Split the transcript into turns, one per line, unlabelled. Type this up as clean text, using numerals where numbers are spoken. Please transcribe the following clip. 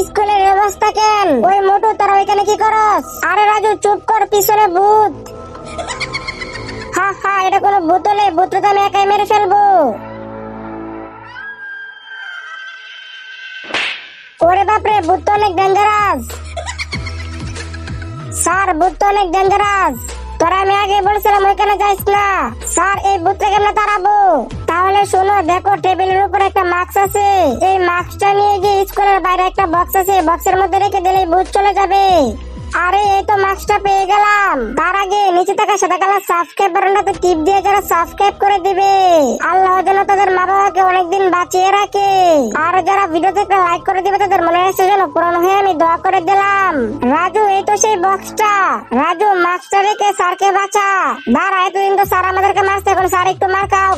স্কুলের ব্যবস্থা কেন? ওই মোটু তোরা ওইখানে কি করস? আরে রাজু চুপ কর, পিছনে ভূত। হা হা, এটা কোনো ভূত হলে ভূতটা তো আমি একাই মেরে ফেলবো। ওরে বাপরে, ভূত তো অনেক ডেঞ্জারাস। স্যার ভূত তো অনেক ডেঞ্জারাস, তোরা আমি আগে বলছিলাম ওইখানে যাইস না। স্যার এই ভূতটা কেমনে তাড়াবো? তাহলে শোনো, দেখো টেবিলের উপর একটা মাস্ক আছে, এই মাস্কটা নিয়ে গিয়ে স্কুলের বাইরে একটা বক্স আছে, বক্সের মধ্যে রেখে দিলেই ভূত চলে যাবে। আরে এই তো মাস্কটা পেয়ে গেলাম। তার আগে নিচে থাকা সাদা কালার সাবস্ক্রাইব বাটনটাতে টিপ দিয়ে যারা সাবস্ক্রাইব করে দিবে, আল্লাহ যেন তাদের মা বাবাকে অনেকদিন বাঁচিয়ে রাখে। আর যারা ভিডিওতে একটা লাইক করে দিবে তাদের মনে আসছে যেন পূরণ হয়ে আমি দোয়া করে দিলাম। রাজু এই তো সেই বক্সটা। রাজু মাস্কটা রেখে স্যারকে বাঁচা। দাঁড়া, এতদিন তো স্যার আমাদেরকে মারছে, এখন স্যার একটু মার খাও।